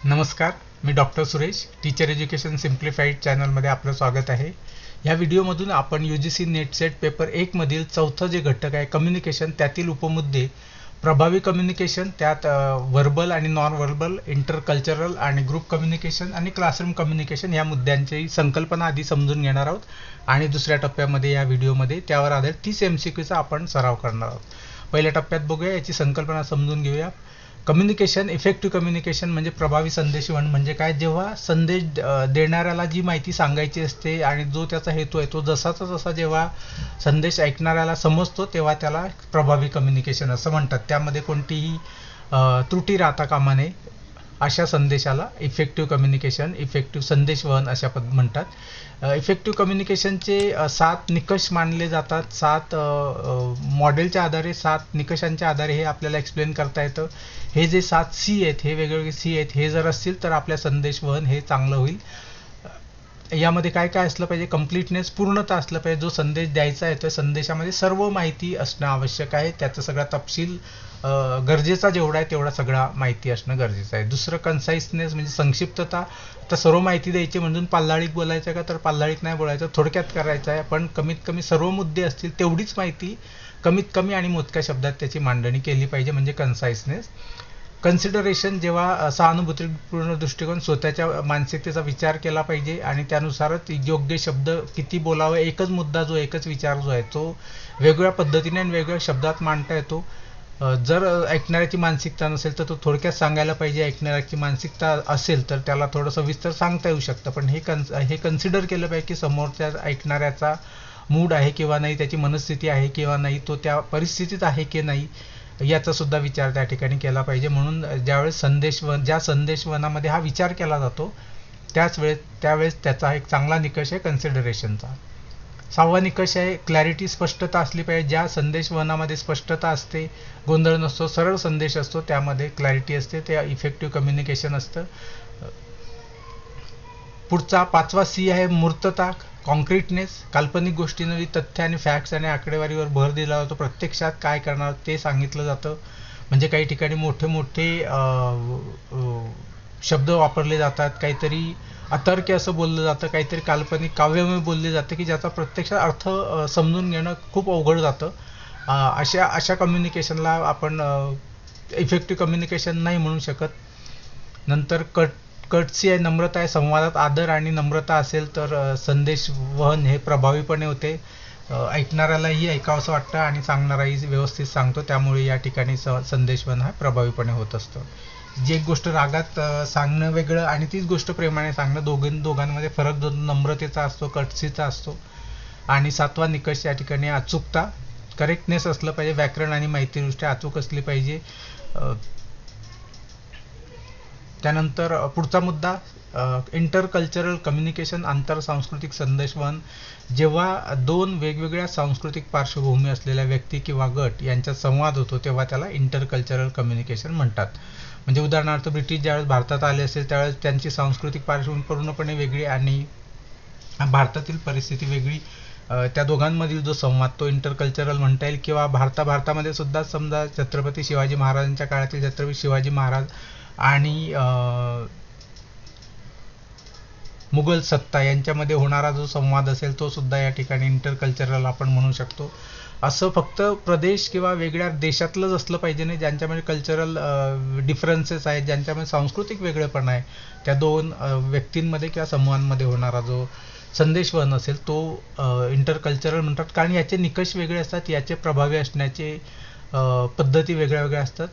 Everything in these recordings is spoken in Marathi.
नमस्कार, मी doctor Suresh, teacher education simplified चॅनलमध्ये आपलं स्वागत आहे. या व्हिडिओमधून आपण UGC नेट सेट पेपर 1 मधील चौथं जे घटक आहे कम्युनिकेशन, त्यातील उपमुद्दे प्रभावी कम्युनिकेशन, त्यात व्हर्बल आणि नॉन व्हर्बल, इंटरकल्चरल आणि ग्रुप कम्युनिकेशन आणि क्लासरूम कम्युनिकेशन या मुद्द्यांची संकल्पना आधी समजून घेणार आहोत आणि दुसऱ्या टप्प्यामध्ये या व्हिडिओमध्ये त्यावर आधारित 30 MCQचा आपण सराव करणार आहोत. पहिल्या टप्प्यात बघूया, याची संकल्पना समजून घेऊया. कम्युनिकेशन, इफेक्टिव्ह कम्युनिकेशन म्हणजे प्रभावी संदेशवहन म्हणजे काय? जेव्हा संदेश देणाऱ्याला जी माहिती सांगायची असते आणि जो त्याचा हेतू आहे तो जसाचा जसा जेव्हा संदेश ऐकणाऱ्याला समजतो तेव्हा त्याला प्रभावी कम्युनिकेशन असं म्हणतात. त्यामध्ये कोणतीही त्रुटी राहता कामा नये. अशा संदेशाला इफेक्टिव्ह कम्युनिकेशन, इफेक्टिव्ह संदेशवहन अशा म्हणतात. इफेक्टिव्ह कम्युनिकेशनचे 7 निकष मानले जातात. 7 मॉडेलच्या आधारे, 7 निकषांच्या आधारे हे आपल्याला एक्सप्लेन करता येतं. हे जे 7 C आहेत, हे वेगवेगळे C आहेत, हे जर असतील तर आपल्या संदेशवहन हे चांगलं होईल. यामध्ये काय काय असलं पाहिजे? कंप्लीटनेस, पूर्णता असलं पाहिजे. जो संदेश द्यायचा आहे त्या संदेशामध्ये सर्व माहिती असणं आवश्यक आहे. त्याचा सगळा तपशील गरजेचा जेवढा आहे तेवढा सगळा माहिती असणं गरजेचं आहे. दुसरं कन्साइसनेस म्हणजे संक्षिप्तता. तर सर्व माहिती द्यायची म्हणून पाल्लाळीत बोलायचं का? तर पाल्लाळीत नाही बोलायचं, थोडक्यात करायचं आहे. पण कमीत कमी सर्व मुद्दे असतील तेवढीच माहिती कमीत कमी आणि मोजक्या शब्दात त्याची मांडणी केली पाहिजे, म्हणजे कन्साइसनेस. कन्सिडरेशन, जेव्हा सहानुभूतीपूर्ण दृष्टिकोन, स्वतःच्या मानसिकतेचा विचार केला पाहिजे आणि त्यानुसारच योग्य शब्द किती बोलावं, एकच मुद्दा जो एकच विचार जो आहे तो वेगवेगळ्या पद्धतीने आणि वेगवेगळ्या शब्दात मांडता येतो. जर ऐकणाऱ्याची मानसिकता नसेल तर तो थोडक्यात सांगायला पाहिजे. ऐकणाऱ्याची मानसिकता असेल तर त्याला थोडं सविस्तर सांगता येऊ शकतं. पण हे कन्सिडर केलं पाहिजे की समोरच्या ऐकणाऱ्याचा मूड आहे किंवा नाही, त्याची मनस्थिती आहे किंवा नाही, तो त्या परिस्थितीत आहे की नाही, याचा सुद्धा विचार त्या ठिकाणी केला पाहिजे. म्हणून ज्यावेळेस ज्या संदेशवहनामध्ये हा विचार केला जातो त्यावेळेस त्याचा एक चांगला निकष आहे कन्सिडरेशनचा. 6वा निकष आहे क्लॅरिटी, स्पष्टता असली पाहिजे. ज्या संदेशवहनामध्ये स्पष्टता असते, गोंधळ नसतो, सरळ संदेश असतो, त्यामध्ये क्लॅरिटी असते, ते इफेक्टिव्ह कम्युनिकेशन असतं. पुढचा 5वा C आहे मूर्तता, कॉन्क्रीटनेस. काल्पनिक गोष्टींवर तथ्य आणि फॅक्ट्स आणि आकडेवारीवर भर दिला जातो. प्रत्यक्षात काय करणार ते सांगितलं जातं. म्हणजे काही ठिकाणी मोठे मोठे शब्द वापरले जातात, काहीतरी अतर्क्य असं बोललं जातं, काहीतरी काल्पनिक काव्यमय बोलले जातं की ज्याचा प्रत्यक्षात अर्थ समजून घेणं खूप अवघड जातं. अशा कम्युनिकेशनला आपण इफेक्टिव्ह कम्युनिकेशन नाही म्हणू शकत. नंतर कटसी आहे, नम्रता आहे. संवादात आदर आणि नम्रता असेल तर संदेशवहन हे प्रभावीपणे होते. ऐकणाऱ्यालाही ऐकावंसं वाटतं आणि सांगणाराही व्यवस्थित सांगतो, त्यामुळे या ठिकाणी संदेशवहन हा प्रभावीपणे होत असतो. जी एक गोष्ट रागात सांगणं वेगळं आणि तीच गोष्ट प्रेमाने सांगणं, दोघांमध्ये फरक नम्रतेचा असतो, कटसीचा असतो. आणि 7वा निकष या ठिकाणी अचूकता, करेक्टनेस असलं पाहिजे. व्याकरण आणि माहितीदृष्ट्या अचूक असली पाहिजे. त्यानंतर पुढचा मुद्दा इंटरकल्चरल कम्युनिकेशन, आंतरसांस्कृतिक संदेशवहन. जेव्हा 2 वेगवेगळ्या सांस्कृतिक पार्श्वभूमी असलेल्या व्यक्ती किंवा गट यांच्यात संवाद होतो तेव्हा त्याला इंटरकल्चरल कम्युनिकेशन म्हणतात. म्हणजे उदाहरणार्थ ब्रिटिश ज्यावेळेस भारतात आले असेल त्यावेळेस त्यांची सांस्कृतिक पार्श्वभूमी पूर्णपणे वेगळी आणि भारतातील परिस्थिती वेगळी. त्या दोघांमधील जो संवाद तो इंटरकल्चरल म्हणता येईल. किंवा भारतामध्ये सुद्धा समजा छत्रपती शिवाजी महाराजांच्या काळातील छत्रपती शिवाजी महाराज आणि मुघल सत्ता यांच्यामध्ये होणारा जो संवाद असेल तो सुद्धा या ठिकाणी इंटरकल्चरल आपण म्हणू शकतो. असं फक्त प्रदेश किंवा वेगळ्या देशातलंच असलं पाहिजे नाही. ज्यांच्यामध्ये कल्चरल डिफरन्सेस आहेत, ज्यांच्यामध्ये सांस्कृतिक वेगळेपण आहे, त्या 2 व्यक्तींमध्ये किंवा समूहांमध्ये होणारा जो संदेशवहन असेल तो इंटरकल्चरल म्हणतात. कारण याचे निकष वेगळे असतात, याचे प्रभावी असण्याचे पद्धती वेगळ्या वेगळ्या असतात.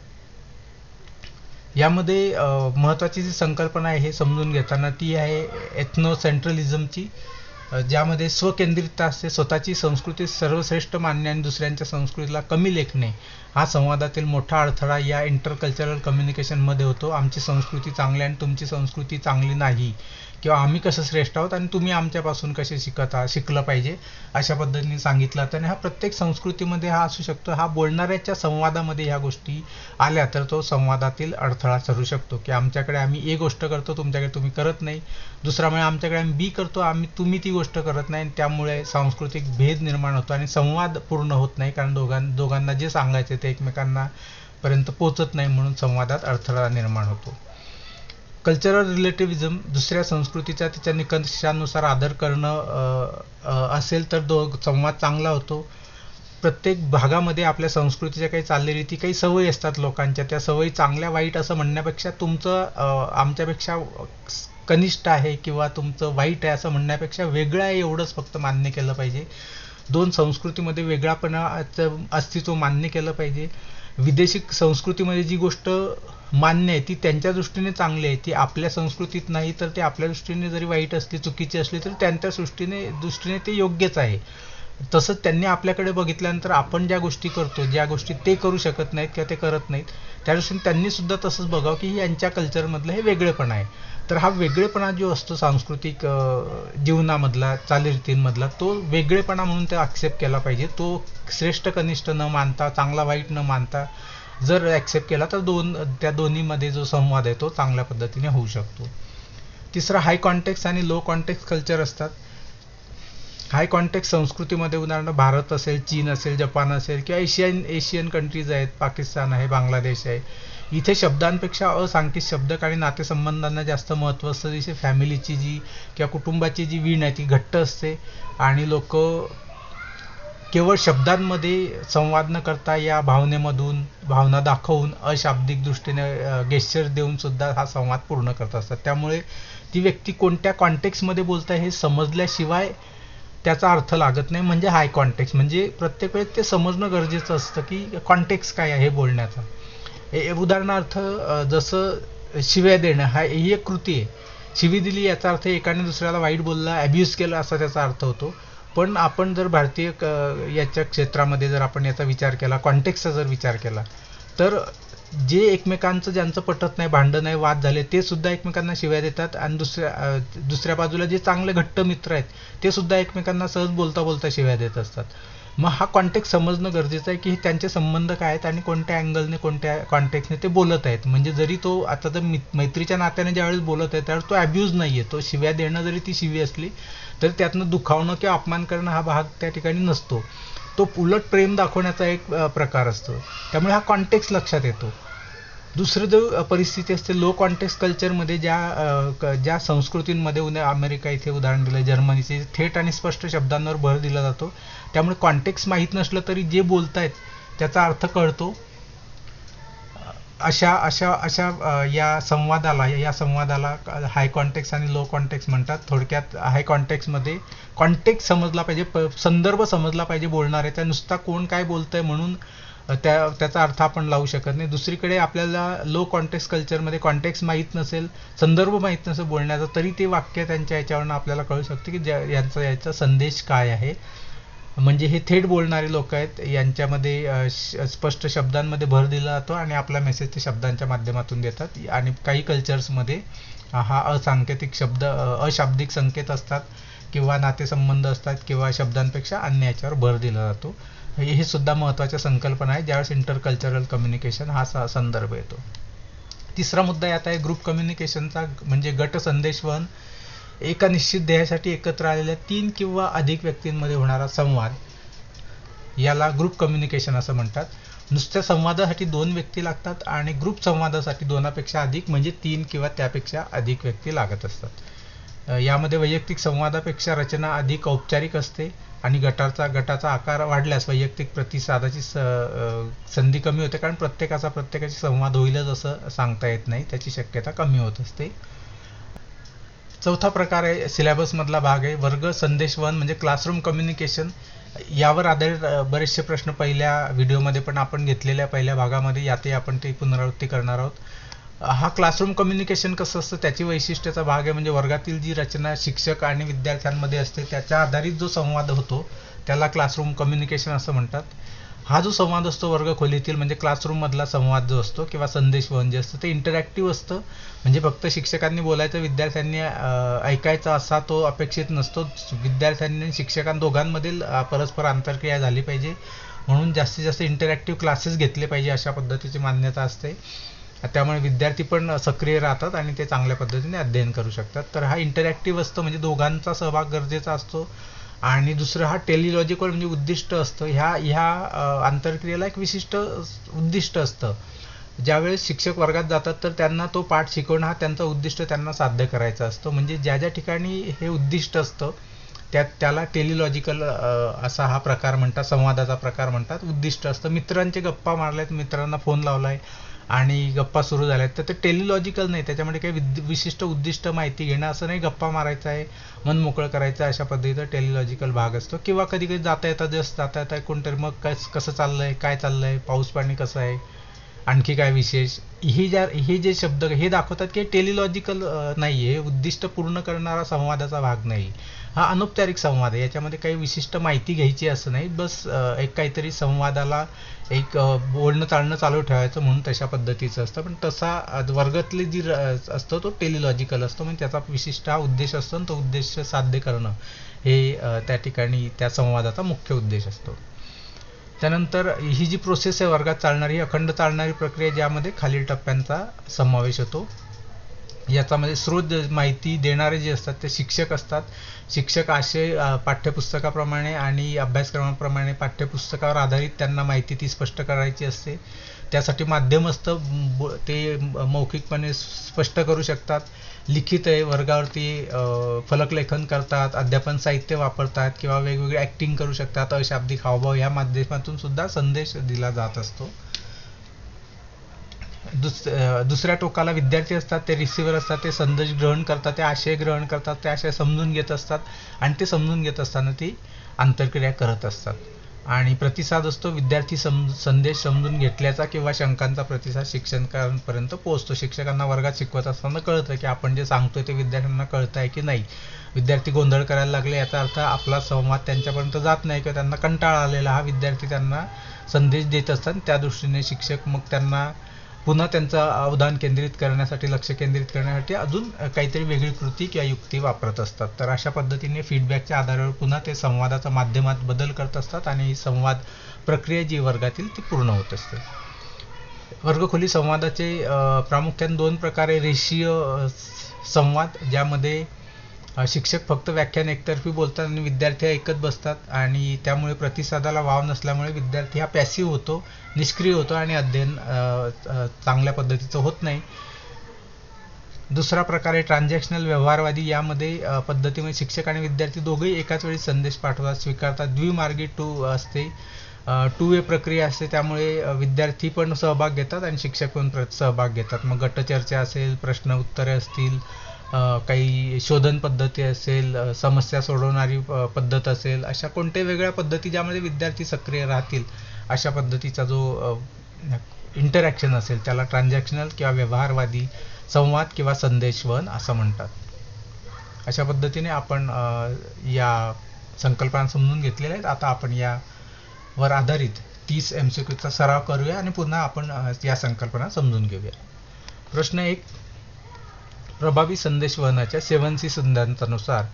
यामध्ये महत्त्वाची जी संकल्पना आहे हे समजून घेताना ती आहे एथनोसेंट्रलिझमची, ज्यामध्ये स्वकेंद्रितता असते. स्वतःची संस्कृती सर्वश्रेष्ठ मानणे आणि दुसऱ्यांच्या संस्कृतीला कमी लेखणे हा संवादातील मोठा अडथळा या इंटरकल्चरल कम्युनिकेशनमध्ये होतो. आमची संस्कृती चांगली आणि तुमची संस्कृती चांगली नाही, किंवा आम्ही कसं श्रेष्ठ आहोत आणि तुम्ही आमच्यापासून कसे शिकलं पाहिजे, अशा पद्धतीने सांगितलं जातं. आणि हा प्रत्येक संस्कृतीमध्ये हा असू शकतो. हा बोलणाऱ्याच्या संवादामध्ये ह्या गोष्टी आल्या तर तो संवादातील अडथळा ठरू शकतो की आमच्याकडे आम्ही A गोष्ट करतो, तुमच्याकडे तुम्ही करत नाही. दुसरा म्हणजे आमच्याकडे आम्ही B करतो, तुम्ही ती गोष्ट करत नाही. त्यामुळे सांस्कृतिक भेद निर्माण होतो आणि संवाद पूर्ण होत नाही, कारण दोघांना जे सांगायचे ते एकमेकांना पर्यंत पोहोचत नाही, म्हणून संवादात अडथळा निर्माण होतो. कल्चरल रिलेटिव्हिजम दुसऱ्या संस्कृतीचा त्याच्या निकषानुसार आदर करणं असेल तर संवाद चांगला होतो. प्रत्येक भागामध्ये आपल्या संस्कृतीच्या काही चालीरीती, काही सवयी असतात लोकांच्या. त्या सवयी चांगल्या वाईट असं म्हणण्यापेक्षा तुमचं आमच्यापेक्षा कनिष्ठ आहे किंवा तुमचं वाईट आहे असं म्हणण्यापेक्षा वेगळं आहे एवढंच फक्त मान्य केलं पाहिजे. दोन संस्कृतीमध्ये वेगळापणाचं अस्तित्व मान्य केलं पाहिजे. विदेशी संस्कृतीमध्ये जी गोष्ट मान्य आहे ती त्यांच्या दृष्टीने चांगली आहे, ती आपल्या संस्कृतीत नाही, तर ते आपल्या दृष्टीने जरी वाईट असली, चुकीची असली तरी त्यांच्या दृष्टीने ते योग्यच आहे. तसंच त्यांनी आपल्याकडे बघितल्यानंतर आपण ज्या गोष्टी करतो, ज्या गोष्टी ते करू शकत नाहीत किंवा ते करत नाहीत, त्या दृष्टीने त्यांनी सुद्धा तसंच बघावं की यांच्या कल्चरमधलं हे वेगळेपण आहे. तर हा वेगळेपणा जो असतो सांस्कृतिक जीवनामधला, चालीरीतींमधला, तो वेगळेपणा म्हणून ते ॲक्सेप्ट केला पाहिजे. तो श्रेष्ठ कनिष्ठ न मानता, चांगला वाईट न मानता जर ॲक्सेप्ट केला तर त्या दोन्हीमध्ये जो संवाद आहे तो चांगल्या पद्धतीने होऊ शकतो. तिसरं हाय कॉन्टेक्स्ट आणि लो कॉन्टेक्स्ट कल्चर असतात. हाय कॉन्टेक्स्ट संस्कृतीमध्ये उदाहरणार्थ भारत असेल, चीन असेल, जपान असेल किंवा एशियन कंट्रीज आहेत, पाकिस्तान आहे, बांगलादेश आहे, इथे शब्दांपेक्षा असांख्यिक शब्दक आणि नातेसंबंधांना जास्त महत्त्व असतं. जसे फॅमिलीची जी किंवा कुटुंबाची जी वीण आहे ती घट्ट असते आणि लोक केवळ शब्दांमध्ये संवाद न करता या भावनेमधून, भावना दाखवून, अशाब्दिक दृष्टीने गेस्चर देऊन सुद्धा हा संवाद पूर्ण करत असतात. त्यामुळे ती व्यक्ती कोणत्या कॉन्टेक्स्टमध्ये बोलत आहे हे समजल्याशिवाय त्याचा अर्थ लागत नाही. म्हणजे हाय कॉन्टेक्स्ट म्हणजे प्रत्येक वेळेस ते समजणं गरजेचं असतं की कॉन्टेक्स्ट काय आहे बोलण्याचा. उदाहरणार्थ जसं शिव्या देणं ही एक कृती आहे. शिवी दिली याचा अर्थ एकाने दुसऱ्याला वाईट बोलला, ॲब्यूज केला असा त्याचा अर्थ होतो. पण आपण जर भारतीय याच्या क्षेत्रामध्ये जर आपण याचा विचार केला, कॉन्टेक्स्टचा जर विचार केला, तर जे एकमेकांचं ज्यांचं पटत नाही, भांडण आहे, वाद झाले, ते सुद्धा एकमेकांना शिव्या देतात आणि दुसऱ्या बाजूला जे चांगले घट्ट मित्र आहेत ते सुद्धा एकमेकांना सहज बोलता बोलता शिव्या देत असतात. मग हा कॉन्टेक्स्ट समजणं गरजेचं आहे की त्यांचे संबंध काय आहेत आणि कोणत्या अँगलने, कोणत्या कॉन्टेक्स्टने ते बोलत आहेत. म्हणजे जरी तो आता जर मैत्रीच्या नात्याने ज्यावेळेस बोलत आहे त्यावेळेस तो ॲब्यूज नाही आहे, तो शिव्या देणं जरी ती शिवी असली तरी त्यातनं दुखावणं किंवा अपमान करणं हा भाग त्या ठिकाणी नसतो. तो उलट प्रेम दाखवण्याचा एक प्रकार असतो. त्यामुळे हा कॉन्टेक्स्ट लक्षात येतो. दुसरं जो परिस्थिती असते लो कॉन्टेक्स्ट कल्चरमध्ये, ज्या संस्कृतींमध्ये अमेरिका इथे उदाहरण दिलं, जर्मनीचे थेट आणि स्पष्ट शब्दांवर भर दिला जातो. त्यामुळे कॉन्टेक्स्ट माहीत नसलं तरी जे बोलतायत त्याचा अर्थ कळतो. अशा या संवादाला हाय कॉन्टेक्स्ट आणि लो कॉन्टेक्स्ट म्हणतात. थोडक्यात हाय कॉन्टेक्स्टमध्ये कॉन्टेक्स्ट समजला पाहिजे, संदर्भ समजला पाहिजे बोलणाऱ्याचा. नुसता कोण काय बोलतंय म्हणून त्याचा अर्थ आपण लावू शकत नाही. दुसरीकडे आपल्याला लो कॉन्टेक्स्ट कल्चरमध्ये कॉन्टेक्स्ट माहीत नसेल, संदर्भ माहीत नसेल बोलण्याचा, तरी ते वाक्य त्यांच्या याच्यावरून आपल्याला कळू शकते की याचा संदेश काय आहे. म्हणजे हे थेट बोलणारे लोक आहेत, यांच्यामध्ये स्पष्ट शब्दांमध्ये भर दिला जातो आणि आपला मेसेज ते शब्दांच्या माध्यमातून देतात. आणि काही कल्चर्समध्ये हा अशाब्दिक संकेत असतात किंवा नातेसंबंध असतात किंवा शब्दांपेक्षा अन्य याच्यावर भर दिला जातो. हे सुद्धा महत्त्वाच्या संकल्पना आहे ज्यावेळेस इंटरकल्चरल कम्युनिकेशन हा संदर्भ येतो. तिसरा मुद्दा यात आहे ग्रुप कम्युनिकेशनचा, म्हणजे गट संदेशवहन. एका निश्चित ध्येयासाठी एकत्र आलेल्या 3 किंवा अधिक व्यक्तींमध्ये होणारा संवाद याला ग्रुप कम्युनिकेशन असं म्हणतात. नुसत्या संवादासाठी 2 व्यक्ती लागतात आणि ग्रुप संवादासाठी 2पेक्षा अधिक म्हणजे 3 किंवा त्यापेक्षा अधिक व्यक्ती लागत असतात. यामध्ये वैयक्तिक संवादापेक्षा रचना अधिक औपचारिक असते आणि गटाचा आकार वाढल्यास वैयक्तिक प्रतिसादाची संधी कमी होते, कारण प्रत्येकाची संवाद होईलच असं सांगता येत नाही, त्याची शक्यता कमी होत असते. चौथा प्रकार आहे सिलेबसमधला भाग आहे वर्ग संदेशवहन, म्हणजे क्लासरूम कम्युनिकेशन. यावर आधारित बरेचसे प्रश्न पहिल्या व्हिडिओमध्ये पण आपण घेतलेल्या पहिल्या भागामध्ये, यातही आपण ती पुनरावृत्ती करणार आहोत. हा क्लासरूम कम्युनिकेशन कसं असतं त्याची वैशिष्ट्याचा भाग आहे. म्हणजे वर्गातील जी रचना शिक्षक आणि विद्यार्थ्यांमध्ये असते त्याच्या आधारित जो संवाद होतो त्याला क्लासरूम कम्युनिकेशन असं म्हणतात. हा जो संवाद असतो वर्ग खोलीतील, म्हणजे क्लासरूम मधला संवाद जो असतो किंवा संदेशवहन जे असतं ते इंटरॅक्टिव्ह असतं. म्हणजे फक्त शिक्षकांनी बोलायचं, विद्यार्थ्यांनी ऐकायचं असा तो अपेक्षित नसतो. विद्यार्थ्यांनी आणि शिक्षकां दोघांमधील परस्पर आंतरक्रिया झाली पाहिजे, म्हणून जास्तीत जास्त इंटरॅक्टिव्ह क्लासेस घेतले पाहिजे अशा पद्धतीची मान्यता असते. त्यामुळे विद्यार्थी पण सक्रिय राहतात आणि ते चांगल्या पद्धतीने अध्ययन करू शकतात. तर हा इंटरॅक्टिव्ह असतो, म्हणजे दोघांचा सहभाग गरजेचा असतो. आणि दुसरं हा टेलिलॉजिकल, म्हणजे उद्दिष्ट असतं. ह्या आंतरक्रियेला एक विशिष्ट उद्दिष्ट असतं. ज्यावेळेस शिक्षक वर्गात जातात तर त्यांना तो पाठ शिकवणं हा त्यांचा उद्दिष्ट त्यांना साध्य करायचा असतो. म्हणजे ज्या ज्या ठिकाणी हे उद्दिष्ट असतं त्याला टेलिलॉजिकल असा हा प्रकार म्हणतात, संवादाचा प्रकार म्हणतात. उद्दिष्ट असतं, मित्रांचे गप्पा मारल्यात, मित्रांना फोन लावलाय आणि गप्पा सुरू झाल्यात, तर ते टेलिलॉजिकल नाही. त्याच्यामध्ये काही विशिष्ट उद्दिष्ट माहिती घेणं असं नाही, गप्पा मारायचं आहे, मन मोकळं करायचं आहे, अशा पद्धतीचा टेलिलॉजिकल भाग असतो. किंवा कधी कधी जाता येता जस्ट जाता येता कोणतरी मग कसं चाललंय, काय चाललंय, पाऊस पाणी कसं आहे, आणखी काय विशेष, हे जे शब्द हे दाखवतात की टेलिलॉजिकल नाही, हे उद्दिष्ट पूर्ण करणारा संवादाचा भाग नाही. हा अनौपचारिक संवाद आहे, याच्यामध्ये काही विशिष्ट माहिती घ्यायची असं नाही, बस एक काहीतरी संवादाला एक बोलणं चालणं चालू ठेवायचं म्हणून तशा पद्धतीचं असतं. पण तसा वर्गातली जी असतो तो टेलिलॉजिकल असतो, म्हणजे त्याचा विशिष्ट हा उद्देश असतो आणि तो उद्देश साध्य करणं हे त्या ठिकाणी त्या संवादाचा मुख्य उद्देश असतो. त्यानंतर ही जी प्रोसेस आहे वर्गात चालणारी, ही अखंड चालणारी प्रक्रिया, ज्यामध्ये खालील टप्प्यांचा समावेश होतो. याच्यामध्ये स्रोत माहिती देणारे जे असतात ते शिक्षक असतात. शिक्षक असे पाठ्यपुस्तकाप्रमाणे आणि अभ्यासक्रमाप्रमाणे पाठ्यपुस्तकावर आधारित त्यांना माहिती ती स्पष्ट करायची असते. त्यासाठी माध्यम असतं, ते मौखिकपणे स्पष्ट करू शकतात. लिखित आहे, वर्गावरती फलकलेखन करतात, अध्यापन साहित्य वापरतात किंवा वेगवेगळे ॲक्टिंग करू शकतात, अशाब्दिक हावभाव या माध्यमातून सुद्धा संदेश दिला जात असतो. दुसऱ्या टोकाला विद्यार्थी असतात, ते रिसिव्हर असतात, ते संदेश ग्रहण करतात, ते आशय ग्रहण करतात, ते आशय समजून घेत असतात आणि ते समजून घेत असताना ती आंतरक्रिया करत असतात. आणि प्रतिसाद असतो, विद्यार्थी संदेश समजून घेतल्याचा किंवा शंकांचा प्रतिसाद शिक्षकांपर्यंत पोहोचतो. शिक्षकांना वर्गात शिकवत असताना कळतं की आपण जे सांगतोय ते विद्यार्थ्यांना कळतं आहे की नाही. विद्यार्थी गोंधळ करायला लागले याचा अर्थ आपला संवाद त्यांच्यापर्यंत जात नाही किंवा त्यांना कंटाळा आलेला हा विद्यार्थी त्यांना संदेश देत असतात. त्या दृष्टीने शिक्षक मग त्यांना पुन्हा त्यांचं अवधान केंद्रित करण्यासाठी, लक्ष केंद्रित करण्यासाठी अजून काहीतरी वेगळी कृती किंवा युक्ती वापरत असतात. तर अशा पद्धतीने फीडबॅकच्या आधारावर पुन्हा ते संवादाच्या माध्यमात बदल करत असतात आणि ही संवाद प्रक्रिया जी वर्गातील ती पूर्ण होत असते. वर्गखोली संवादाचे प्रामुख्याने दोन प्रकारे, रेषीय संवाद, ज्यामध्ये शिक्षक फक्त व्याख्यान एकतर्फी बोलतात आणि विद्यार्थी ऐकत बसतात आणि त्यामुळे प्रतिसादाला वाव नसल्यामुळे विद्यार्थी हा पॅसिव्ह होतो, निष्क्रिय होतो आणि अध्ययन चांगल्या पद्धतीचं होत नाही. दुसरा प्रकार आहे ट्रान्झॅक्शनल, व्यवहारवादी. यामध्ये पद्धतीमध्ये शिक्षक आणि विद्यार्थी दोघेही एकाच वेळी संदेश पाठवतात, स्वीकारतात. द्विमार्गी असते, टू वे प्रक्रिया असते, त्यामुळे विद्यार्थी पण सहभाग घेतात आणि शिक्षक पण सहभाग घेतात. मग गटचर्चा असेल, प्रश्न उत्तरे असतील, काही शोधन पद्धती असेल, समस्या सोडवणारी पद्धत असेल, अशा कोणत्याही वेगळ्या पद्धती ज्यामध्ये विद्यार्थी सक्रिय राहतील अशा पद्धतीचा जो इंटरॅक्शन असेल त्याला ट्रान्झॅक्शनल किंवा व्यवहारवादी संवाद किंवा संदेशवहन असं म्हणतात. अशा पद्धतीने आपण या संकल्पना समजून घेतलेल्या आहेत. आता आपण यावर आधारित 30 MCQचा सराव करूया आणि पुन्हा आपण या संकल्पना समजून घेऊया. प्रश्न 1. प्रभावी संदेशवहनाच्या 7C सिद्धांतानुसार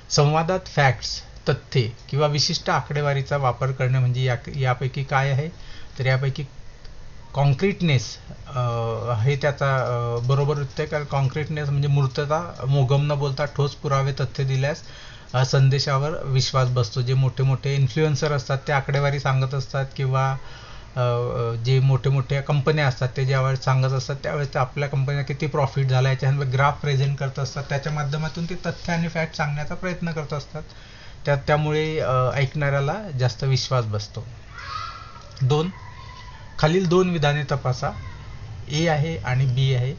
संवादात फॅक्ट्स, तथ्ये किंवा विशिष्ट आकडेवारीचा वापर करणे म्हणजे यापैकी काय आहे? तर यापैकी कॉन्क्रीटनेस हे त्याचा बरोबर उत्तर आहे. कारण कॉन्क्रीटनेस म्हणजे मूर्तता, मोगम न बोलता ठोस पुरावे, तथ्य दिल्यास संदेशावर विश्वास बसतो. जे मोठे मोठे इन्फ्लुएन्सर असतात ते आकडेवारी सांगत असतात किंवा जे मोठे मोठ्या कंपन्या असतात ते ज्यावेळेस सांगत असतात त्यावेळेस आपल्या कंपनीला किती प्रॉफिट झाला याच्यानंतर ग्राफ प्रेझेंट करत असतात, त्याच्या माध्यमातून ते तथ्य आणि फॅक्ट सांगण्याचा प्रयत्न करत असतात. त्यामुळे ऐकणाऱ्याला जास्त विश्वास बसतो. 2. खालील 2 विधाने तपासा. ए आहे आणि बी आहे.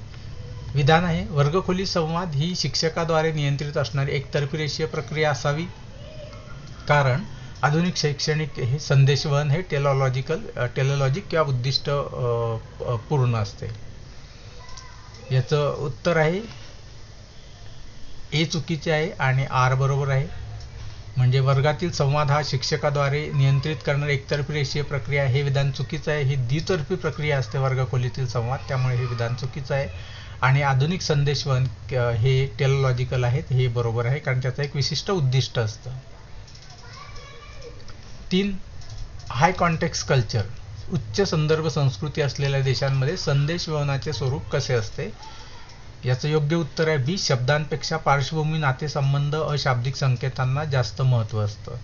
विधान आहे, वर्गखोली संवाद ही शिक्षकाद्वारे नियंत्रित असणारी एकतर्फी रेषीय प्रक्रिया असावी, कारण आधुनिक शैक्षणिक हे संदेशवहन हे टेलॉलॉजिक किंवा उद्दिष्ट पूर्ण असते. याचं उत्तर आहे ए चुकीचे आहे आणि आर बरोबर आहे. म्हणजे वर्गातील संवाद हा शिक्षकाद्वारे नियंत्रित करणारी एकतर्फी रेषीय प्रक्रिया हे विधान चुकीचं आहे. ही द्वितर्फी प्रक्रिया असते वर्गखोलीतील संवाद, त्यामुळे हे विधान चुकीचं आहे. आणि आधुनिक संदेशवहन हे टेलॉलॉजिकल आहेत हे बरोबर आहे, कारण त्याचं एक विशिष्ट उद्दिष्ट असतं. 3. हाय कॉन्टेक्स्ट कल्चर, उच्च संदर्भ संस्कृती असलेल्या देशांमध्ये संदेशवहनाचे स्वरूप कसे असते? याचं योग्य उत्तर आहे बी. शब्दांपेक्षा पार्श्वभूमी, नातेसंबंध, अशाब्दिक संकेतांना जास्त महत्त्व असतं.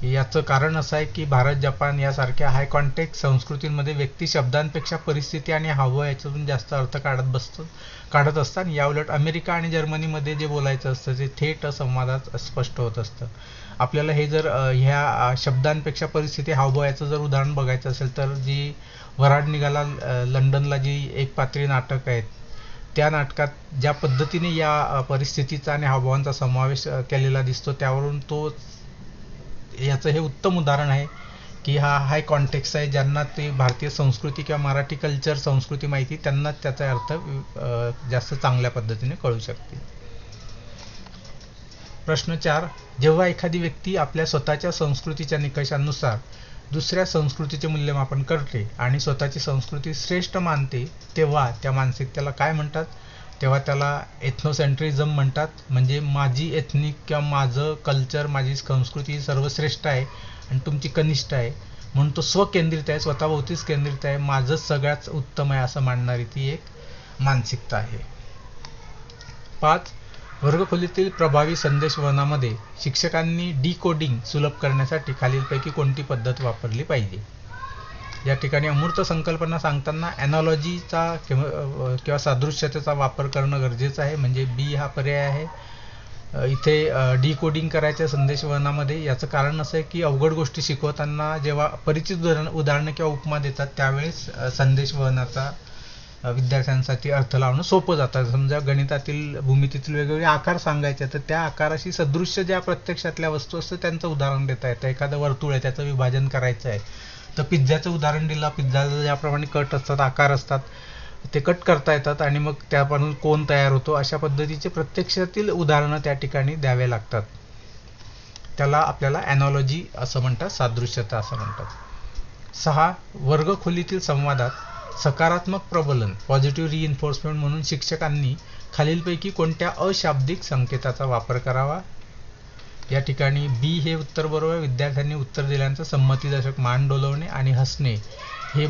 याचं कारण असं आहे की भारत, जपान यासारख्या हाय कॉन्टेक्स्ट संस्कृतींमध्ये व्यक्ती शब्दांपेक्षा परिस्थिती आणि हावभाव याच्यातून जास्त अर्थ काढत असतात. याउलट अमेरिका आणि जर्मनीमध्ये जे बोलायचं असतं ते थेट संवादात स्पष्ट होत असतं. आपल्याला हे जर ह्या शब्दांपेक्षा परिस्थिती हावभाव याचं जर उदाहरण बघायचं असेल तर जी वऱ्हाड निघाला लंडनला जी एक पात्री नाटक आहेत, त्या नाटकात ज्या पद्धतीने या परिस्थितीचा आणि हावभावांचा समावेश केलेला दिसतो, त्यावरून तो याचं हे उत्तम उदाहरण आहे की हा हाय कॉन्टेक्स्ट आहे. ज्यांना ते भारतीय संस्कृती किंवा मराठी कल्चर संस्कृती माहिती, त्यांनाच त्याचा अर्थ जास्त चांगल्या पद्धतीने कळू शकते. प्रश्न 4. जेव्हा एखादी व्यक्ती आपल्या स्वतःच्या संस्कृतीच्या निकषांनुसार दुसऱ्या संस्कृतीचे मूल्यमापन करते आणि स्वतःची संस्कृती श्रेष्ठ मानते, तेव्हा त्या मानसिकतेला काय म्हणतात? तेव्हा त्याला एथनोसेंट्रिझम म्हणतात. म्हणजे माझी एथनिक किंवा माझं कल्चर, माझी संस्कृती ही सर्वश्रेष्ठ आहे आणि तुमची कनिष्ठ आहे, म्हणून तो स्वकेंद्रित आहे, स्वतःभोवतीच केंद्रित आहे, माझंच सगळ्यात उत्तम आहे असं मानणारी ती एक मानसिकता आहे. 5. वर्गखोलीतील प्रभावी संदेशवहनामध्ये शिक्षकांनी डिकोडिंग सुलभ करण्यासाठी खालीलपैकी कोणती पद्धत वापरली पाहिजे? या ठिकाणी अमूर्त संकल्पना सांगताना ॲनॉलॉजीचा किंवा सादृश्यतेचा वापर करणं गरजेचं आहे. म्हणजे बी हा पर्याय आहे. इथे डिकोडिंग करायच्या संदेशवहनामध्ये. याचं कारण असं आहे की अवघड गोष्टी शिकवताना जेव्हा परिचित उदाहरणं किंवा उपमा देतात, त्यावेळेस संदेशवहनाचा विद्यार्थ्यांसाठी अर्थ लावणं सोपं जातं. समजा गणितातील भूमितीतील वेगवेगळे आकार सांगायचे, तर त्या आकाराशी सदृश्य ज्या प्रत्यक्षातल्या वस्तू असतात त्यांचं उदाहरण देता येतं. एखादं वर्तुळ आहे, त्याचं विभाजन करायचं आहे, तर पिझ्झाचं उदाहरण दिलं. पिझ्झाला ज्याप्रमाणे कट असतात, आकार असतात, ते कट करता येतात आणि मग त्यापासून कोन तयार होतो. अशा पद्धतीचे प्रत्यक्षातील उदाहरणं त्या ठिकाणी द्यावे लागतात. त्याला आपल्याला ॲनॉलॉजी असं म्हणतात, सादृश्यता असं म्हणतात. 6. वर्गखोलीतील संवादात सकारात्मक प्रबलन, पॉझिटिव्ह रिइन्फोर्समेंट म्हणून शिक्षकांनी खालीलपैकी कोणत्या अशाब्दिक संकेताचा वापर करावा? या ठिकाणी बी हे उत्तर बरोबर. विद्यार्थ्यांनी उत्तर दिल्यानंतर संमतीदर्शक मान डोलवणे आणि हसणे हे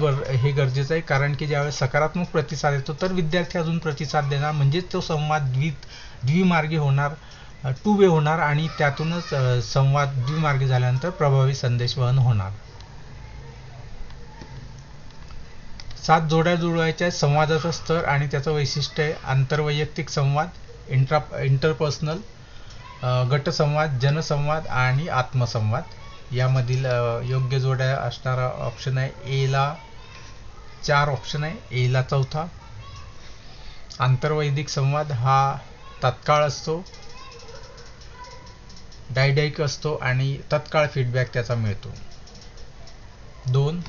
गरजेचं आहे. कारण की ज्यावेळेस सकारात्मक प्रतिसाद येतो तर विद्यार्थी अजून प्रतिसाद देणार, म्हणजेच तो संवाद द्विमार्गी होणार, टू वे होणार आणि त्यातूनच संवाद द्विमार्गी झाल्यानंतर प्रभावी संदेशवहन होणार. 7 जोड्या जुळवायच्या. संवादाचा स्तर आणि त्याचं वैशिष्ट्य आहे. आंतरवैयक्तिक संवाद, इंटरपर्सनल, गटसंवाद, जनसंवाद आणि आत्मसंवाद. यामधील योग्य जोड्या असणारा ऑप्शन आहे ए ला 4 ऑप्शन आहे, ए ला 4. आंतरवैयक्तिक संवाद हा तत्काळ असतो, डायडाईक असतो आणि तत्काळ फीडबॅक त्याचा मिळतो. 2.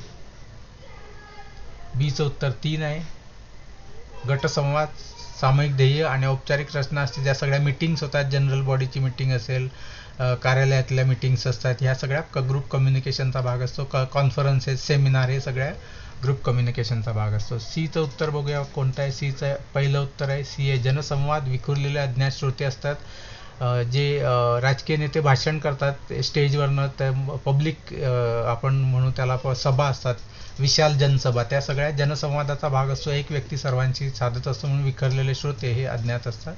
बीचं उत्तर 3 आहे. गटसंवाद सामूहिक ध्येय आणि औपचारिक रचना असते. ज्या सगळ्या मीटिंग्स होतात, जनरल बॉडीची मीटिंग असेल, कार्यालयातल्या मीटिंग्स असतात, ह्या सगळ्या ग्रुप कम्युनिकेशनचा भाग असतो. कॉन्फरन्सेस, सेमिनार हे सगळ्या ग्रुप कम्युनिकेशनचा भाग असतो. सीचं उत्तर बघूया कोणतं आहे. सीचं पहिलं उत्तर आहे, सी आहे. जनसंवाद विखुरलेले अज्ञात श्रोते असतात, जे राजकीय नेते भाषण करतात स्टेजवरनं, तर पब्लिक आपण म्हणू त्याला सभा असतात, विशाल जनसभा, त्या सगळ्या जनसंवादाचा भाग असतो. एक व्यक्ती सर्वांशी साधत असतो, म्हणून विखरलेले श्रोते हे अज्ञात असतात.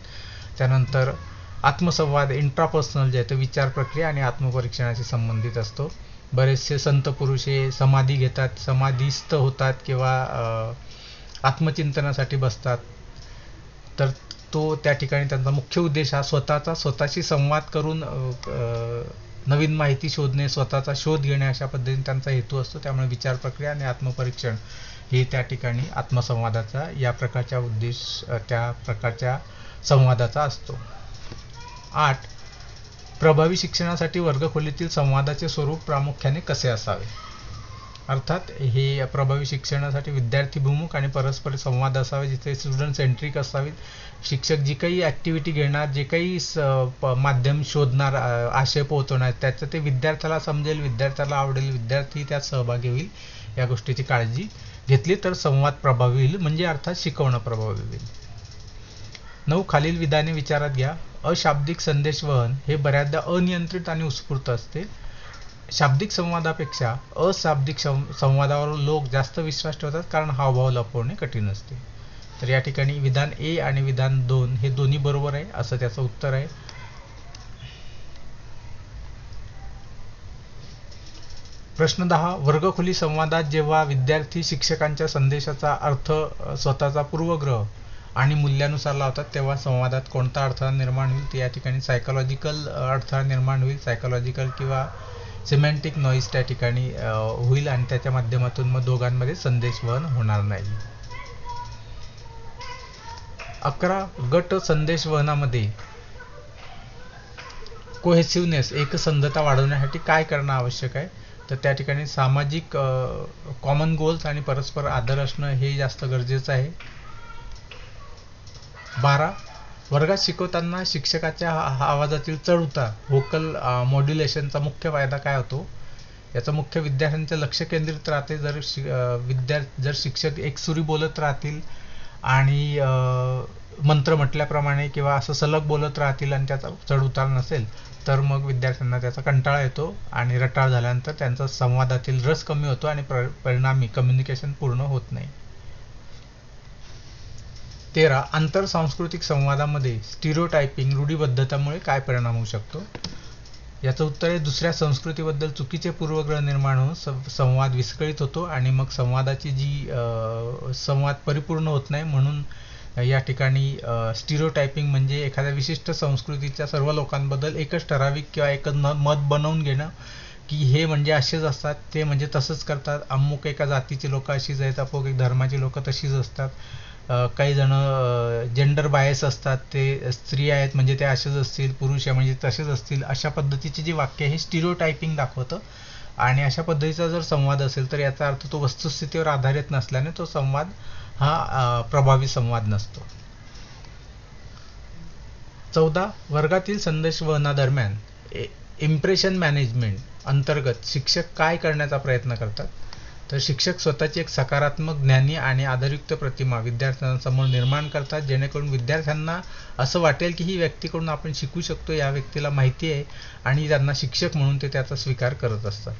त्यानंतर आत्मसंवाद, इंट्रापर्सनल जे आहे ते विचार प्रक्रिया आणि आत्मपरीक्षणाशी संबंधित असतो. बरेचसे संत पुरुष हे समाधी घेतात, समाधीस्थ होतात किंवा आत्मचिंतनासाठी बसतात, तर तो त्या ठिकाणी त्यांचा मुख्य उद्देश हा स्वतःशी संवाद करून नवीन माहिती शोधणे, स्वतःचा शोध घेणे, अशा पद्धतीने त्यांचा हेतू असतो. त्यामुळे विचार प्रक्रिया आणि आत्मपरीक्षण हे त्या ठिकाणी आत्मसंवादाचा, या प्रकारच्या उद्देश त्या प्रकारच्या संवादाचा असतो. 8. प्रभावी शिक्षणासाठी वर्गखोलीतील संवादाचे स्वरूप प्रामुख्याने कसे असावे? अर्थात हे प्रभावी शिक्षणासाठी विद्यार्थीभिमुख आणि परस्पर संवाद असावे, जिथे स्टुडंट सेंट्रिक असावेत. शिक्षक जी काही ॲक्टिव्हिटी घेणार, जे काही माध्यम शोधणार, आशय पोहोचवणार, त्याचं ते विद्यार्थ्याला समजेल, विद्यार्थ्याला आवडेल, विद्यार्थी त्यात सहभागी होईल, या गोष्टीची काळजी घेतली तर संवाद प्रभावी होईल, म्हणजे अर्थात शिकवणं प्रभावी होईल. 9. खालील विधाने विचारात घ्या. अशाब्दिक संदेशवहन हे बऱ्याचदा अनियंत्रित आणि उत्स्फूर्त असते. शाब्दिक संवादापेक्षा अशाब्दिक संवादावर लोक जास्त विश्वास ठेवतात, कारण हावभाव लपवणे कठीण असते. तर या ठिकाणी विधान ए आणि विधान 2 हे दोन्ही बरोबर आहे, असं त्याचं उत्तर आहे. प्रश्न 10. वर्गखोली संवादात जेव्हा विद्यार्थी शिक्षकांच्या संदेशाचा अर्थ स्वतःचा पूर्वग्रह आणि मूल्यानुसार लावतात तेव्हा संवादात कोणता अडथळा निर्माण होईल? या ठिकाणी सायकोलॉजिकल अडथळा निर्माण होईल. सायकोलॉजिकल किंवा सिमेंटिक नॉईज त्या ठिकाणी होईल आणि त्याच्या माध्यमातून मग दोघांमध्ये संदेशवहन होणार नाही. 11. गट संदेशवहनामध्ये कोहेसिव्हनेस एकसंधता वाढवण्यासाठी काय करणं आवश्यक आहे? तर त्या ठिकाणी सामाजिक कॉमन गोल्स आणि परस्पर आदर असणं हे जास्त गरजेचं आहे. 12. वर्गात शिकवताना शिक्षकाच्या आवाजातील चढ-उतार व्होकल मॉड्युलेशनचा मुख्य फायदा काय होतो? याचा मुख्य विद्यार्थ्यांचे लक्ष केंद्रित राहते. जर शिक्षक एकसुरी बोलत राहतील आणि मंत्र म्हटल्याप्रमाणे किंवा असं सलग बोलत राहतील आणि त्याचा चढ-उतार नसेल तर मग विद्यार्थ्यांना त्याचा कंटाळा येतो आणि रटाळ झाल्यानंतर त्यांचा संवादातील रस कमी होतो आणि परिणामी कम्युनिकेशन पूर्ण होत नाही. 13. आंतरसांस्कृतिक संवादामध्ये स्टिरियोटायपिंग रूढीबद्धतामुळे काय परिणाम होऊ शकतो? याचं उत्तर आहे दुसऱ्या संस्कृतीबद्दल चुकीचे पूर्वग्रह निर्माण होऊन संवाद विस्कळीत होतो आणि मग संवादाची संवाद परिपूर्ण होत नाही. म्हणून या ठिकाणी स्टिरियोटायपिंग म्हणजे एखाद्या विशिष्ट संस्कृतीच्या सर्व लोकांबद्दल एकच ठराविक किंवा एकच मत बनवून घेणं की हे म्हणजे असेच असतात, ते म्हणजे तसंच करतात, अमुक एका जातीची लोक अशीच आहेत, अमुक एक धर्माची लोक तशीच असतात, काही जण जेंडर बायस असतात, ते स्त्री आहेत म्हणजे ते असेच असतील, पुरुष आहे म्हणजे तसेच असतील, अशा पद्धतीची जी वाक्य हे स्टिरियोटायपिंग दाखवतं. आणि अशा पद्धतीचा जर संवाद असेल तर याचा अर्थ तो वस्तुस्थितीवर आधारित नसल्याने तो संवाद हा प्रभावी संवाद नसतो. 14. वर्गातील संदेशवहनादरम्यान इम्प्रेशन मॅनेजमेंट अंतर्गत शिक्षक काय करण्याचा प्रयत्न करतात? तर शिक्षक स्वतःची एक सकारात्मक, ज्ञानी आणि आदरयुक्त प्रतिमा विद्यार्थ्यांसमोर निर्माण करतात जेणेकरून विद्यार्थ्यांना असं वाटेल की ही व्यक्तीकडून आपण शिकू शकतो, या व्यक्तीला माहिती आहे आणि त्यांना शिक्षक म्हणून ते त्याचा स्वीकार करत असतात.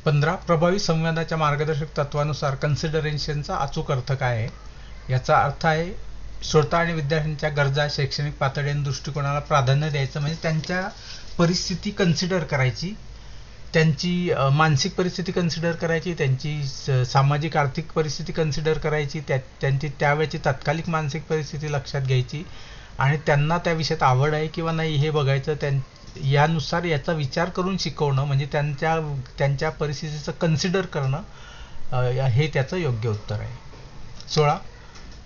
15. प्रभावी संवादाच्या मार्गदर्शक तत्वानुसार कन्सिडरेशनचा अचूक अर्थ काय आहे? याचा अर्थ आहे श्रोता आणि विद्यार्थ्यांच्या गरजा, शैक्षणिक पातळी आणि दृष्टिकोनाला प्राधान्य द्यायचं, म्हणजे त्यांच्या परिस्थिती कन्सिडर करायची, त्यांची मानसिक परिस्थिती कन्सिडर करायची, त्यांची सामाजिक आर्थिक परिस्थिती कन्सिडर करायची, त्यांची त्यावेळची तात्कालिक मानसिक परिस्थिती लक्षात घ्यायची आणि त्यांना त्या विषयात आवड आहे किंवा नाही हे बघायचं. यानुसार याचा विचार करून शिकवणं म्हणजे त्यांच्या परिस्थितीचं कन्सिडर करणं हे त्याचं योग्य उत्तर आहे. 16.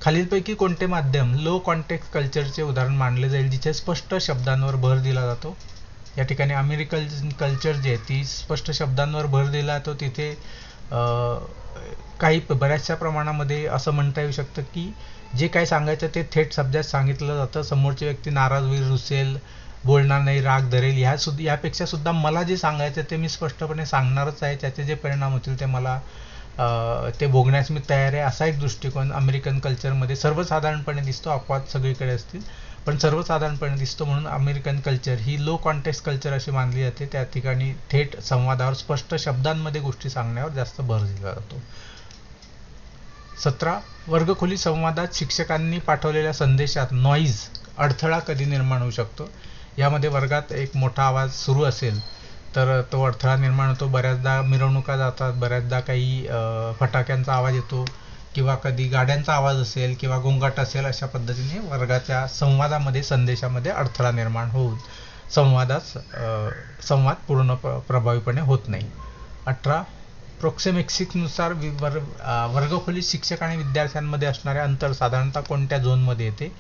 खालीलपैकी कोणते माध्यम लो कॉन्टेक्स्ट कल्चरचे उदाहरण मानले जाईल जिथे स्पष्ट शब्दांवर भर दिला जातो? या ठिकाणी अमेरिकन कल्चर जे आहे ती स्पष्ट शब्दांवर भर दिला जातो. तिथे काही बऱ्याचशा प्रमाणामध्ये असं म्हणता येऊ शकतं की जे काही सांगायचं ते थेट शब्दात सांगितलं जातं. समोरची व्यक्ती नाराज होईल, रुसेल, बोलणार नाही, राग धरेल, यापेक्षा सुद्धा मला जे सांगायचं ते मी स्पष्टपणे सांगणारच आहे, त्याचे जे परिणाम होतील ते मला ते भोगण्यास मी तयार आहे, असा एक दृष्टिकोन अमेरिकन कल्चरमध्ये सर्वसाधारणपणे दिसतो. अपवाद सगळीकडे असतील पण सर्वसाधारणपणे दिसतो. म्हणून अमेरिकन कल्चर ही लो कॉन्टेक्स्ट कल्चर अशी मानली जाते. त्या ठिकाणी थेट संवादावर स्पष्ट शब्दांमध्ये गोष्टी सांगण्यावर जास्त भर दिला जातो. 17. वर्गखोली संवादात शिक्षकांनी पाठवलेल्या संदेशात नॉईज अडथळा कधी निर्माण होऊ शकतो? यामध्ये वर्गात एक मोठा आवाज सुरू असेल तर तो अडथळा निर्माण होतो. बऱ्याचदा मिरवणुका जातात, बऱ्याचदा काही फटाक्यांचा आवाज येतो किंवा कधी गाड्यांचा आवाज असेल किंवा गोंगाट असेल. अशा पद्धतीने वर्गाच्या संवादामध्ये, संदेशामध्ये अडथळा निर्माण होऊन संवाद पूर्ण प्रभावीपणे होत नाही. 18. प्रोक्सेमिक्सनुसार वर्गखोलीत शिक्षक आणि विद्यार्थ्यांमध्ये असणारे अंतर साधारणतः कोणत्या झोनमध्ये येते?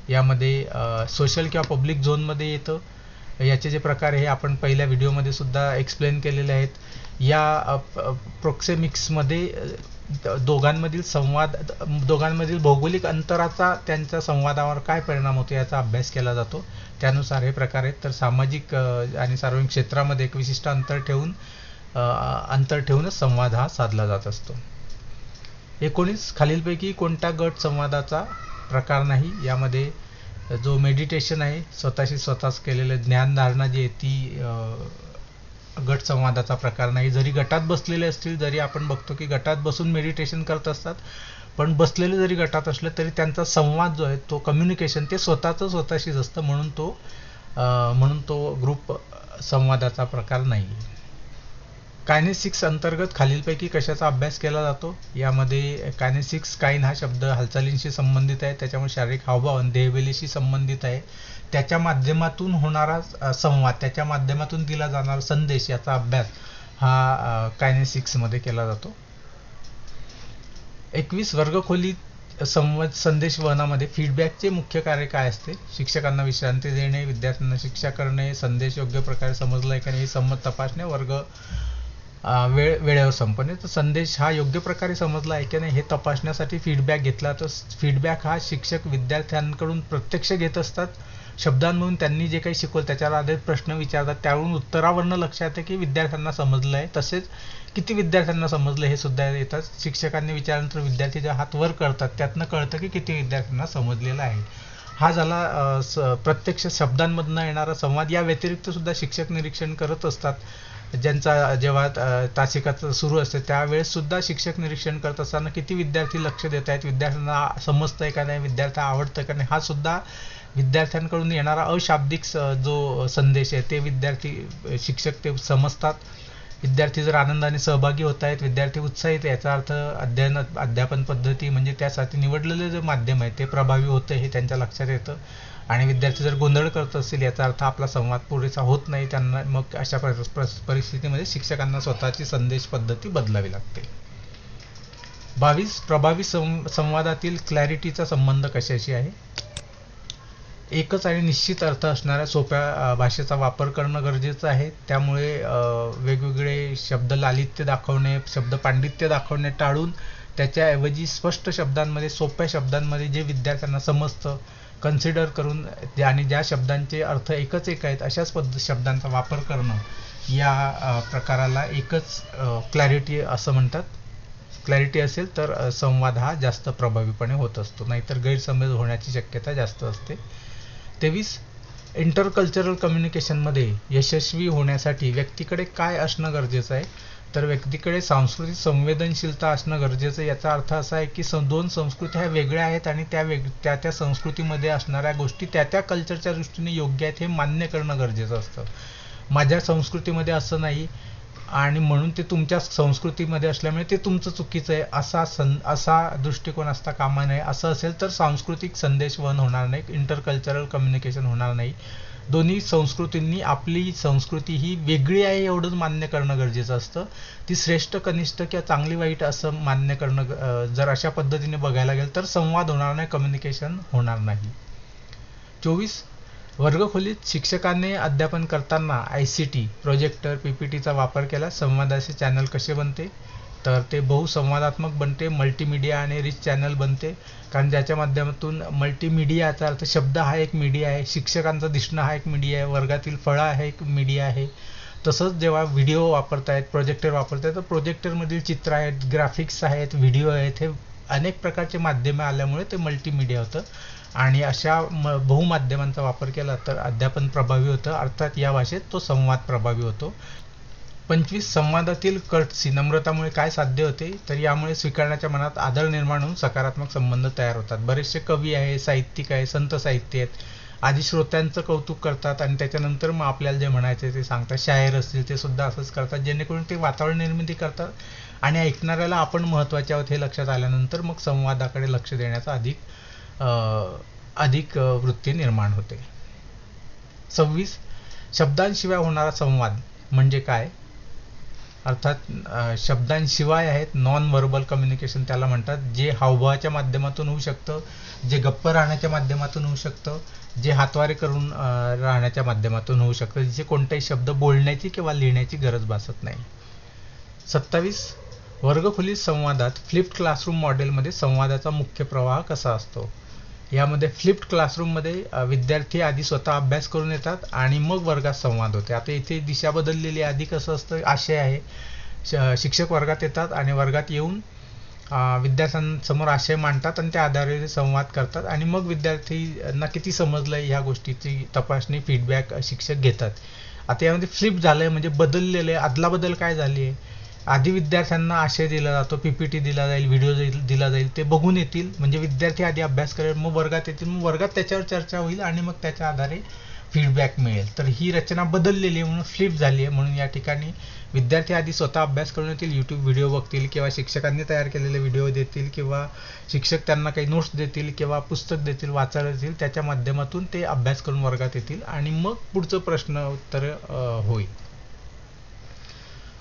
यामध्ये सोशल किंवा पब्लिक झोनमध्ये येतं. याचे जे प्रकार आहे आपण पहिल्या व्हिडिओमध्ये सुद्धा एक्सप्लेन केलेले आहेत. या प्रोक्सेमिक्समध्ये दोघांमधील भौगोलिक अंतराचा त्यांच्या संवादावर काय परिणाम होतो याचा अभ्यास केला जातो. त्यानुसार हे प्रकार आहेत. तर सामाजिक आणि सार्वजनिक क्षेत्रामध्ये एक विशिष्ट अंतर ठेवूनच संवाद हा साधला जात असतो. 19. खालीलपैकी कोणत्या गट संवादाचा प्रकार नाही? यामध्ये जो मेडिटेशन आहे, स्वतःशी स्वतःच केलेलं ज्ञानधारणा जी आहे ती गट संवादाचा प्रकार नाही. जरी गटात बसलेले असतील, जरी आपण बघतो की गटात बसून मेडिटेशन करत असतात, पण बसलेले जरी गटात असले तरी त्यांचा संवाद जो आहे तो कम्युनिकेशन ते स्वतःशीच असतं. म्हणून तो ग्रुप संवादाचा प्रकार नाही. कायनेसिक्स अंतर्गत खालीलपैकी कशाचा अभ्यास केला जातो? यामध्ये कायनेसिक्स, काईन हा शब्द हालचालींशी संबंधित आहे, त्याच्यामुळे शारीरिक हावभाव आणि देहबोलीशी संबंधित आहे. त्याच्या माध्यमातून होणारा संवाद, त्याच्या माध्यमातून दिला जाणारा संदेश याचा अभ्यास हा कायनेसिक्समध्ये केला जातो. 21 वर्गखोलीत संदेश वहनामध्ये फीडबॅकचे मुख्य कार्य काय असते? शिक्षकांना विश्रांती देणे, विद्यार्थ्यांना शिक्षा करणे, संदेश योग्य प्रकारे समजलाय का नाही संमत तपासणे, वर्ग वेळेवर संपणे. तर संदेश हा योग्य प्रकारे समजला आहे की नाही हे तपासण्यासाठी फीडबॅक घेतला. तर फीडबॅक हा शिक्षक विद्यार्थ्यांकडून प्रत्यक्ष घेत असतात. शब्दांमधून त्यांनी जे काही शिकवलं त्याच्यावर आधारित प्रश्न विचारतात, त्यावरून उत्तरावरनं लक्षात येते की विद्यार्थ्यांना समजलं आहे. तसेच किती विद्यार्थ्यांना समजलं हे सुद्धा येतात. शिक्षकांनी विचारल्यानंतर विद्यार्थी जे हात वर करतात त्यातनं कळतं की किती विद्यार्थ्यांना समजलेलं आहे. हा झाला प्रत्यक्ष शब्दांमधनं येणारा संवाद. या व्यतिरिक्त सुद्धा शिक्षक निरीक्षण करत असतात. ज्यांचा जेव्हा तासिकाचं सुरू असते त्यावेळेस सुद्धा शिक्षक निरीक्षण करत असताना किती विद्यार्थी लक्ष देत आहेत, विद्यार्थ्यांना समजतंय का नाही, विद्यार्थ्यांना आवडतं का नाही, हा सुद्धा विद्यार्थ्यांकडून येणारा अशाब्दिक जो संदेश आहे ते विद्यार्थी शिक्षक ते समजतात. विद्यार्थी जर आनंदाने सहभागी होत आहेत, विद्यार्थी उत्साहित, याचा अर्थ अध्यापन पद्धती म्हणजे त्यासाठी निवडलेले जे माध्यम आहे ते प्रभावी होतं हे त्यांच्या लक्षात येतं. आणि विद्यार्थी जर गोंधळ करत असतील याचा अर्थ आपला संवाद पुरेसा होत नाही. त्यांना मग अशा परिस्थितीमध्ये शिक्षकांना स्वतःची संदेश पद्धती बदलावी लागते. 22 प्रभावी संवादातील क्लॅरिटीचा संबंध कशाशी आहे? एकच आणि निश्चित अर्थ असणाऱ्या सोप्या भाषेचा वापर करणं गरजेचं आहे. त्यामुळे वेगवेगळे शब्द लालित्य दाखवणे, शब्द पांडित्य दाखवणे टाळून त्याच्याऐवजी स्पष्ट शब्दांमध्ये, सोप्या शब्दांमध्ये जे विद्यार्थ्यांना समजतं कन्सिडर करून आणि ज्या शब्दांचे अर्थ एकच एक आहेत अशाच शब्दांचा वापर करणं, या प्रकाराला एकच क्लॅरिटी असं म्हणतात. क्लॅरिटी असेल तर संवाद हा जास्त प्रभावीपणे होत असतो, नाहीतर गैरसमज होण्याची शक्यता जास्त असते. 23 इंटरकल्चरल कम्युनिकेशनमध्ये यशस्वी होण्यासाठी व्यक्तीकडे काय असणं गरजेचं आहे? तर व्यक्तीकडे सांस्कृतिक संवेदनशीलता असणं गरजेचं आहे. याचा अर्थ असा आहे की दोन संस्कृती ह्या वेगळ्या आहेत आणि त्या संस्कृतीमध्ये असणाऱ्या गोष्टी त्या कल्चरच्या दृष्टीने योग्य आहेत हे मान्य करणं गरजेचं असतं. माझ्या संस्कृतीमध्ये असं नाही आणि म्हणून ते तुमच्या संस्कृतीमध्ये असल्यामुळे ते तुमचं चुकीचं आहे असा दृष्टिकोन असता कामा नये. असं असेल तर सांस्कृतिक संदेशवहन होणार नाही, इंटरकल्चरल कम्युनिकेशन होणार नाही. दोन्ही संस्कृतींनी आपली संस्कृती ही वेगळी आहे एवढंच मान्य करणं गरजेचं असतं. ती श्रेष्ठ, कनिष्ठ किंवा चांगली वाईट असं मान्य करणं, जर अशा पद्धतीने बघायला गेलं तर संवाद होणार नाही, कम्युनिकेशन होणार नाही. 24 वर्गखोलीत शिक्षकाने अध्यापन करताना ICT, प्रोजेक्टर, PPTचा वापर केला. संवादाचे चॅनल कसे बनते? तर ते बहुसंवादात्मक बनते, मल्टीमीडिया आणि रिच चॅनल बनते. कारण ज्याच्या माध्यमातून मल्टीमीडियाचा अर्थ शब्द हा एक मीडिया आहे, शिक्षकांचं दिसणं हा एक मीडिया आहे, वर्गातील फळा हा एक मीडिया आहे. तसंच जेव्हा व्हिडिओ वापरतायत, प्रोजेक्टर वापरतायत तर प्रोजेक्टरमधील चित्र आहेत, ग्राफिक्स आहेत, व्हिडिओ आहेत, हे अनेक प्रकारचे माध्यमे आल्यामुळे ते मल्टीमीडिया होतं. आणि अशा बहुमाध्यमांचा वापर केला तर अध्यापन प्रभावी होतं, अर्थात या भाषेत तो संवाद प्रभावी होतो. 25 संवादातील कर्टसी, नम्रतामुळे काय साध्य होते? तर यामुळे स्वीकारण्याच्या मनात आदर निर्माण होऊन सकारात्मक संबंध तयार होतात. बरेचसे कवी आहे, साहित्यिक आहे, संत साहित्य आहेत, आधी श्रोत्यांचं कौतुक करतात आणि त्याच्यानंतर मग आपल्याला जे म्हणायचं ते सांगतात. शायर असतील ते सुद्धा असंच करतात, जेणेकरून ते वातावरण निर्मिती करतात आणि ऐकणाऱ्याला आपण महत्त्वाचे आहोत हे लक्षात आल्यानंतर मग संवादाकडे लक्ष देण्याचा अधिक वृत्ती निर्माण होते. 26 शब्दांशिवाय होणारा संवाद म्हणजे काय? अर्थात शब्दांशिवाय आहेत, नॉन व्हर्बल कम्युनिकेशन त्याला म्हणतात, जे हावभावाच्या माध्यमातून होऊ शकतं, जे गप्प राहण्याच्या माध्यमातून होऊ शकतं, जे हातवारे करून राहण्याच्या माध्यमातून होऊ शकतं, जिथे कोणताही शब्द बोलण्याची किंवा लिहिण्याची गरज भासत नाही. 27 वर्गखोलीत संवादात फ्लिप्ड क्लासरूम मॉडेलमध्ये संवादाचा मुख्य प्रवाह कसा असतो? यामध्ये फ्लिप्ड क्लासरूममध्ये विद्यार्थी आधी स्वतः अभ्यास करून येतात आणि मग वर्गात संवाद होते. आता इथे दिशा बदललेली, आधी कसं असतं, आशय आहे, शिक्षक वर्गात येतात आणि वर्गात येऊन विद्यार्थ्यांसमोर आशय मांडतात आणि त्या आधारे संवाद करतात आणि मग विद्यार्थ्यांना किती समजलं ह्या गोष्टीची तपासणी, फीडबॅक शिक्षक घेतात. आता यामध्ये फ्लिप झालंय म्हणजे बदललेलं आहे, अदलाबदल काय झाली आहे? आधी विद्यार्थ्यांना आशय दिला जातो, PPT दिला जाईल, व्हिडिओ दिला जाईल, ते बघून येतील म्हणजे विद्यार्थी आधी अभ्यास करेल, मग वर्गात येतील, मग वर्गात त्याच्यावर चर्चा होईल आणि मग त्याच्या आधारे फीडबॅक मिळेल. तर ही रचना बदललेली आहे म्हणून फ्लिप झाली आहे. म्हणून या ठिकाणी विद्यार्थी आधी स्वतः अभ्यास करून येतील, यूट्यूब व्हिडिओ बघतील किंवा शिक्षकांनी तयार केलेले व्हिडिओ देतील किंवा शिक्षक त्यांना काही नोट्स देतील किंवा पुस्तक देतील, वाचायला देतील, त्याच्या माध्यमातून ते अभ्यास करून वर्गात येतील आणि मग पुढचं प्रश्न उत्तर होईल.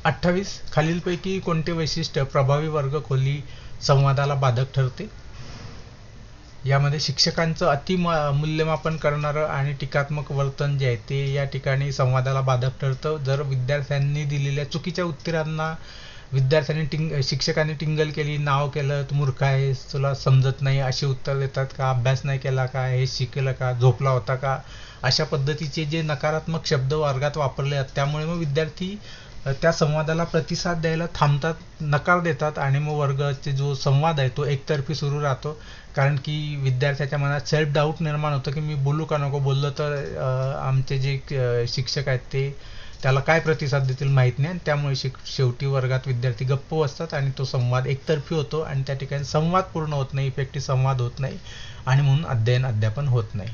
28 खालीलपैकी कोणते वैशिष्ट्य प्रभावी वर्ग खोली संवादाला बाधक ठरते? यामध्ये शिक्षकांचं अति मूल्यमापन करणारं आणि टीकात्मक वर्तन जे आहे ते या ठिकाणी संवादाला बाधक ठरतं. जर विद्यार्थ्यांनी दिलेल्या चुकीच्या उत्तरांना शिक्षकांनी टिंगल केली, नाव केलं, तू मूर्ख आहेस, तुला समजत नाही अशी उत्तर देतात का, अभ्यास नाही केला का, हे शिकलं का, झोपला होता का, अशा पद्धतीचे जे नकारात्मक शब्द वर्गात वापरले जातात त्यामुळे मग विद्यार्थी त्या संवादाला प्रतिसाद द्यायला थांबतात, नकार देतात आणि मग वर्गाचे जो संवाद आहे तो एकतर्फी सुरू राहतो. कारण की विद्यार्थ्याच्या मनात सेल्फ डाऊट निर्माण होतं की मी बोलू का नको, बोललं तर आमचे जे शिक्षक आहेत ते त्याला काय प्रतिसाद देतील माहीत नाही. त्यामुळे शेवटी वर्गात विद्यार्थी गप्प बसतात आणि तो संवाद एकतर्फी होतो आणि त्या ठिकाणी संवाद पूर्ण होत नाही, इफेक्टिव्ह संवाद होत नाही आणि म्हणून अध्यापन होत नाही.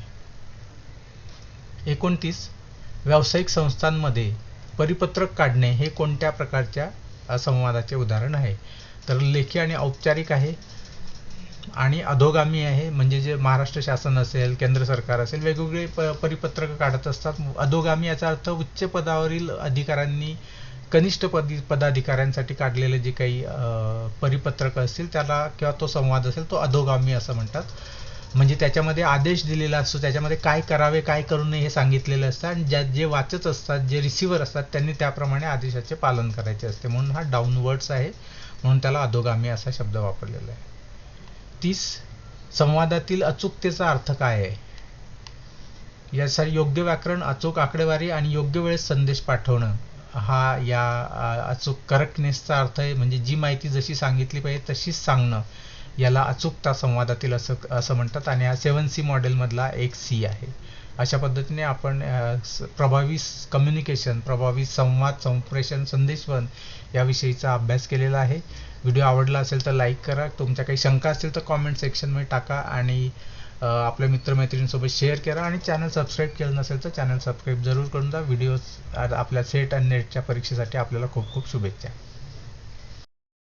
29 व्यावसायिक संस्थांमध्ये परिपत्रक काढणे हे कोणत्या प्रकारच्या संवादाचे उदाहरण आहे? तर लेखी आणि औपचारिक आहे आणि अधोगामी आहे. म्हणजे जे महाराष्ट्र शासन असेल, केंद्र सरकार असेल, वेगवेगळे परिपत्रक काढत असतात. अधोगामी याचा अर्थ उच्च पदावरील अधिकाऱ्यांनी कनिष्ठ पदाधिकाऱ्यांसाठी काढलेले जे काही परिपत्रक असतील त्याला किंवा तो संवाद असेल तो अधोगामी असं म्हणतात. म्हणजे त्याच्यामध्ये आदेश दिलेला असतो, त्याच्यामध्ये काय करावे काय करू नये हे सांगितलेलं असतं आणि जे वाचत असतात, जे रिसिव्हर असतात त्यांनी त्याप्रमाणे आदेशाचे पालन करायचे असते. म्हणून हा डाऊनवर्ड्स आहे, म्हणून त्याला अधोगामी असा शब्द वापरलेला आहे. 30 संवादातील अचूकतेचा अर्थ काय आहे? यासाठी योग्य व्याकरण, अचूक आकडेवारी आणि योग्य वेळेस संदेश पाठवणं हा या अचूक करेक्टनेसचा अर्थ आहे. म्हणजे जी माहिती जशी सांगितली पाहिजे तशीच सांगणं याला अचूकता संवादातील असं म्हणतात आणि हा 7C मॉडेलमधला एक C आहे. अशा पद्धतीने आपण प्रभावी कम्युनिकेशन, प्रभावी संवाद, संप्रेषण, संदेशवहन याविषयीचा अभ्यास केलेला आहे. व्हिडिओ आवडला असेल तर लाईक करा. तुमच्या काही शंका असतील तर कॉमेंट सेक्शनमध्ये टाका आणि आपल्या मित्रमैत्रिणींसोबत शेअर करा आणि चॅनल सबस्क्राईब केलं नसेल तर चॅनल सबस्क्राईब जरूर करून जा. व्हिडिओज आपल्या सेट आणि नेटच्या परीक्षेसाठी आपल्याला खूप खूप शुभेच्छा.